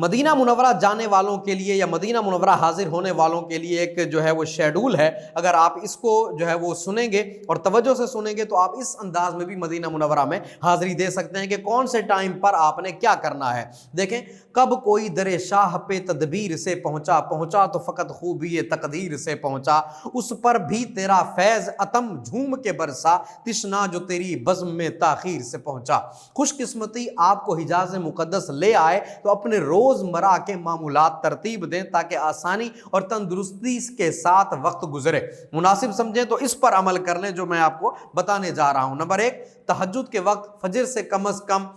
Medina Munawwara जाने वालों के लिए या मदीना मुनव्वरा हाजिर होने वालों के लिए एक जो है वो शेड्यूल है। अगर आप इसको जो है वो सुनेंगे और तवज्जो से सुनेंगे तो आप इस अंदाज में भी मदीना मुनव्वरा में हाजिरी दे सकते हैं कि कौन से टाइम पर आपने क्या करना है। देखें, कब कोई दरे शाह पे तदबीर से पहुंचा, पहुंचा तो फ़कत खूबी तकदीर से पहुंचा, उस पर भी तेरा फैज़ अतम झूम के बरसा, तिश्ना जो तेरी बज़्म में ताख़ीर से पहुंचा। खुशकिस्मती आपको हिजाज़ मुक़द्दस ले आए तो अपने रोज़मर्रा के मामूलात तरतीब दें ताकि आसानी और तंदुरुस्ती के साथ वक्त गुजरे। मुनासिब समझें तो इस पर अमल कर लें जो मैं आपको बताने जा रहा हूँ। नंबर 1, तहज्जुद के वक्त फजर से कम अज़ कम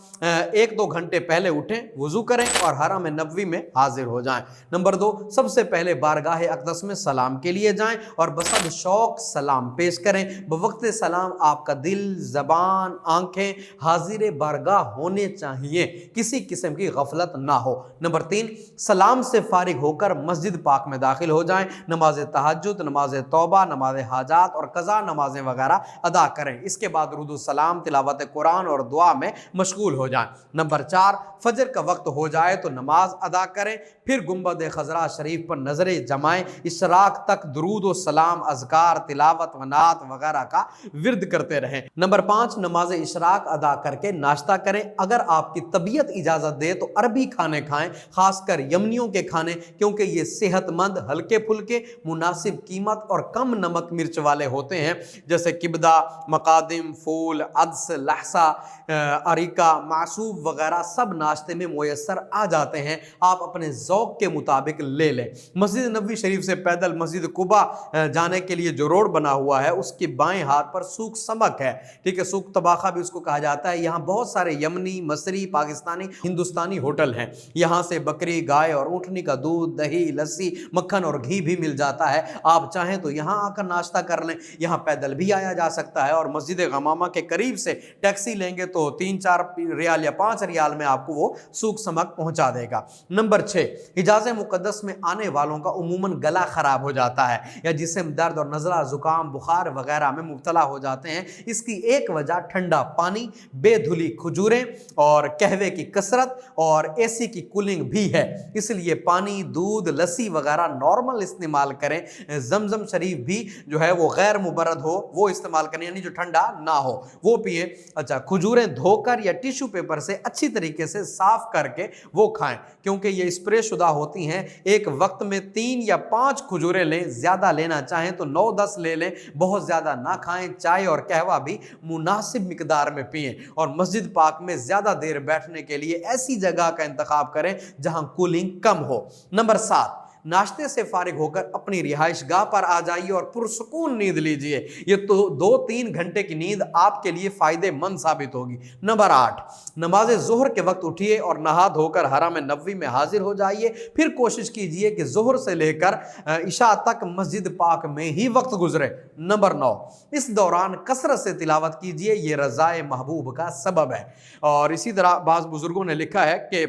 1-2 घंटे पहले उठें, वुज़ू करें और हरम नबवी में हाजिर हो जाएं। नंबर 2, सबसे पहले बारगाह अक़दस में सलाम के लिए जाएं और बसद शौक़ सलाम पेश करें। बवक्त सलाम आपका दिल, ज़बान, आंखें हाजिर बारगाह होने चाहिए, किसी किस्म की गफलत ना हो। नंबर 3, सलाम से फारिग होकर मस्जिद पाक में दाखिल हो जाएं, नमाज तहज्जुद, नमाज तौबा, नमाज हाजात और कज़ा नमाजें वगैरह अदा करें। इसके बाद रुदु सलाम, तिलावत कुरान और दुआ में मशगूल हो जाएं। नंबर 4, फजर का वक्त हो जाए तो नमाज अदा करें, फिर गुंबद खजरा शरीफ पर नजरें जमाएं, इशराक तक दुरूद व सलाम, अज़कार, तिलावत व नात वगैरह का विर्द करते रहें। नंबर 5, नमाज इशराक अदा करके नाश्ता करें। अगर आपकी तबीयत इजाज़त दे तो अरबी खाने खाएं, खासकर यमनियों के खाने, क्योंकि ये सेहतमंद, हल्के फुल्के, मुनासिब कीमत और कम नमक मिर्च वाले होते हैं, जैसे किबदा, मकादिम, फूल, अदस, लहसा, अरिका, मासूब वगैरह सब नाश्ते में मुयस्सर आ जाते हैं। आप अपने ज़ौक़ के मुताबिक ले लें। मस्जिद नबवी शरीफ से पैदल मस्जिद कुबा जाने के लिए जो रोड बना हुआ है उसके बाएं हाथ पर सूक समक है, ठीक है, सूक तबाखा भी उसको कहा जाता है। यहाँ बहुत सारे यमनी, मसरी, पाकिस्तानी, हिंदुस्तानी होटल हैं। यहाँ से बकरी, गाय और ऊँटनी का दूध, दही, लस्सी, मक्खन और घी भी मिल जाता है। आप चाहें तो यहाँ आकर नाश्ता कर लें। यहाँ पैदल भी आया जा सकता है और मस्जिद गमामा के करीब से टैक्सी लेंगे तो 3-4 रियाल या 5 रियाल में आपको वो सूक समक पहुंचा देगा। नंबर 6, हिजाज़ मुक़द्दस में आने वालों का उमूमन गला खराब हो जाता है या जिस्म दर्द और नज़ला, जुकाम, बुखार वगैरह में मुब्तला हो जाते हैं। इसकी एक वजह ठंडा पानी, बेधुली खजूरें और कहवे की कसरत और एसी की कूलिंग भी है। इसलिए पानी, दूध, लस्सी वगैरह नॉर्मल इस्तेमाल करें। जमजम शरीफ भी जो है वो गैर मुबर्रद हो वो इस्तेमाल करें, यानी जो ठंडा ना हो वो पिए। अच्छा, खजूरें धोकर या टिश्यू पेपर से अच्छी तरीके से साफ करके वो खाएं, क्योंकि ये स्प्रे शुदा होती हैं। एक वक्त में 3 या 5 खजूरें लें, ज़्यादा लेना चाहें तो 9-10 ले लें, बहुत ज़्यादा ना खाएं। चाय और कहवा भी मुनासिब मिकदार में पिएं और मस्जिद पाक में ज़्यादा देर बैठने के लिए ऐसी जगह का इंतखाब करें जहां कूलिंग कम हो। नंबर 7, नाश्ते से फारिग होकर अपनी रिहाइश गाह पर आ जाइए और पुरसुकून नींद लीजिए। ये तो 2-3 घंटे की नींद आपके लिए फ़ायदेमंद साबित होगी। नंबर 8, नमाज ज़ोहर के वक्त उठिए और नहा धोकर हरम नबवी में हाजिर हो जाइए। फिर कोशिश कीजिए कि ज़ोहर से लेकर इशा तक मस्जिद पाक में ही वक्त गुजरे। नंबर 9, इस दौरान कसरत से तिलावत कीजिए, ये रज़ाए महबूब का सबब है। और इसी तरह बाज़ बुज़ुर्गों ने लिखा है कि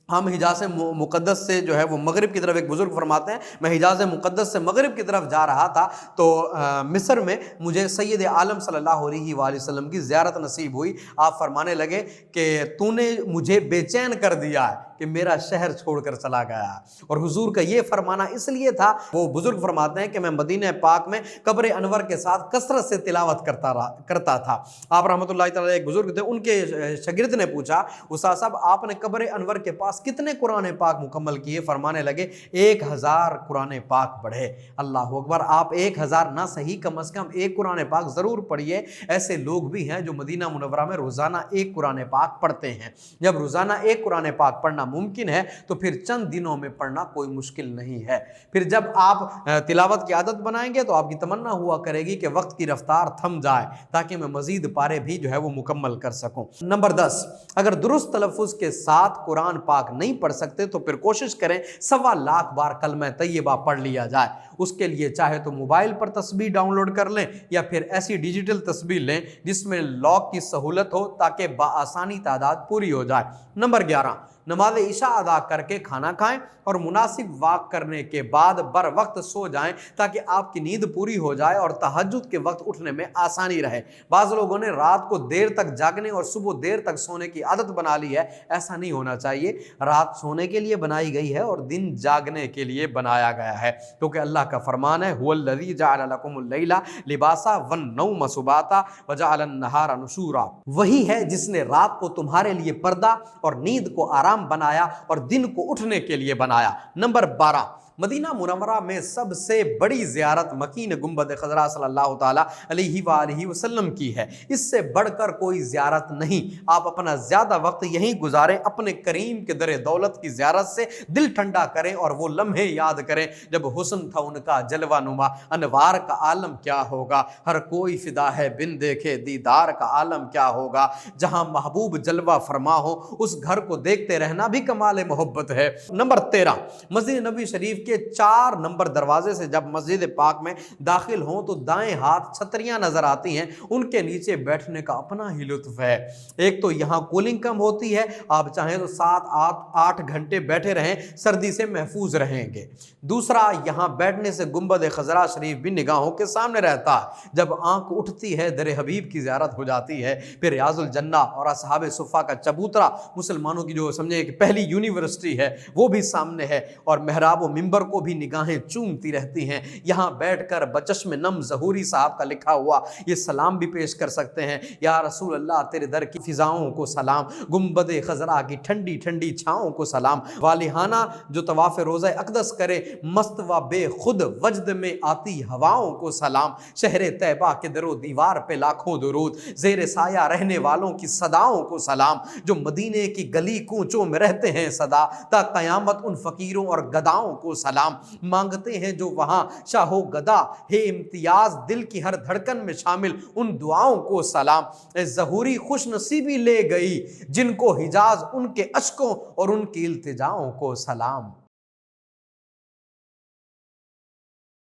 हम हिजाज़ मुक़द्दस से जो है वो मगरिब की तरफ, एक बुज़ुर्ग फरमाते हैं, मैं हिजाज़ मुक़द्दस से मगरिब की तरफ जा रहा था तो मिस्र में मुझे सैयद आलम सल्लल्लाहु अलैहि वसल्लम की ज़ियारत नसीब हुई। आप फरमाने लगे कि तूने मुझे बेचैन कर दिया है कि मेरा शहर छोड़कर चला गया। और हुजूर का ये फरमाना इसलिए था, वो बुज़ुर्ग फरमाते हैं कि मैं मदीना पाक में कब्र अनवर के साथ कसरत से तिलावत करता था। आप रहमतुल्लाहि तआला एक बुज़ुर्ग थे, उनके शागिर्द ने पूछा, उस्ताद साहब आपने कब्र अनवर के पास कितने कुरान पाक मुकम्मल किए? फरमाने लगे 1000 कुरान पाक पढ़े। अल्लाह अकबर, आप 1000 ना सही, कम से कम एक कुरान पाक ज़रूर पढ़िए। ऐसे लोग भी हैं जो मदीना मुनव्वरा में रोज़ाना एक कुरान पाक पढ़ते हैं। जब रोज़ाना एक कुरान पाक पढ़ना मुमकिन है तो फिर चंद दिनों में पढ़ना कोई मुश्किल नहीं है। फिर जब आप तिलावत की आदत बनाएंगे तो आपकी तमन्ना हुआ करेगी कि वक्त की रफ्तार थम जाए ताकि मैं मज़ीद पारे भी जो है वो मुकम्मल कर सकूं। नंबर 10, अगर दुरुस्त तलफ़ुज़ के साथ कुरान पाक नहीं पढ़ सकते तो फिर कोशिश करें 1.25 लाख बार कलमा तैयबा पढ़ लिया जाए। उसके लिए चाहे तो मोबाइल पर तस्बीह डाउनलोड कर लें या फिर ऐसी डिजिटल तस्बीह लें जिसमें लॉक की सहूलत हो ताकि बआसानी तादाद पूरी हो जाए। नंबर 11, नमाज इशा अदा करके खाना खाएं और मुनासिब वक्त करने के बाद बर वक्त सो जाएं ताकि आपकी नींद पूरी हो जाए और तहज्जुद के वक्त उठने में आसानी रहे। बाज़ लोगों ने रात को देर तक जागने और सुबह देर तक सोने की आदत बना ली है। ऐसा नहीं होना चाहिए। रात सोने के लिए बनाई गई है और दिन जागने के लिए बनाया गया है, क्योंकि अल्लाह का फरमान है, हुवल्लज़ी जअल लकुमुल लैला लिबासा वन्नौम सुबाता वजअलन नहारा नुशूरा। वही है जिसने रात को तुम्हारे लिए पर्दा और नींद को आराम बनाया और दिन को उठने के लिए बनाया। नंबर 12, मदीना मुनव्वरा में सबसे बड़ी ज़ियारत मकीन गुंबद खज़रा सल्लल्लाहु ताला अलैहि वसल्लम की है। इससे बढ़कर कोई ज़ियारत नहीं। आप अपना ज़्यादा वक्त यहीं गुजारें, अपने करीम के दर दौलत की ज़ियारत से दिल ठंडा करें और वो लम्हे याद करें जब हुस्न था उनका जलवा नुमा, अनवार का आलम क्या होगा, हर कोई फिदा है बिन देखे दीदार का आलम क्या होगा। जहां महबूब जलवा फरमा हो उस घर को देखते रहना भी कमाल मोहब्बत है। नंबर 13, मस्जिद नबी शरीफ के 4 नंबर दरवाजे से जब मस्जिद पाक में दाखिल हों तो दाएं हाथ छतरियां नजर आती हैं। उनके नीचे बैठने का अपना ही लुत्फ है। एक तो यहाँ कूलिंग कम होती है, आप चाहें तो 7-8 घंटे बैठे रहें, सर्दी से महफूज रहेंगे। दूसरा, यहाँ बैठने से गुंबद खज़रा शरीफ भी निगाहों के सामने रहता है। जब आंख उठती है दर हबीब की ज़ियारत हो जाती है। फिर रियाजुल जन्ना और असहाबे सुफ़ा का चबूतरा, मुसलमानों की जो समझे एक पहली यूनिवर्सिटी है, वो भी सामने है और महराब व मिंबर को भी निगाहें चूमती रहती हैं। यहाँ बैठकर बचश्म नम ज़हूरी साहब का लिखा हुआ ये सलाम भी पेश कर सकते हैं, या रसूल अल्लाह तेरे दर की फिजाओं को सलाम, गुंबद खज़रा की ठंडी ठंडी छाओं को सलाम, वालिहाना जो तवाफ़ रोज़ा अक़दस करे मस्त व बेखुद वजद में आती हवाओं को सलाम, शहर तैबा के दरो दीवार पे लाखों दुरूद, ज़ेर साया रहने वालों की सदाओं को सलाम, जो मदीने की गली कूचों में रहते हैं सदा ता क़यामत उन फ़कीरों और गदाओं को सलाम, मांगते हैं जो वहां शाहो गदा है इम्तियाज दिल की हर धड़कन में शामिल उन दुआओं को सलाम। ज़हूरी खुश नसीबी ले गई जिनको हिजाज उनके अश्कों और उनकी इल्तिजाओं को सलाम।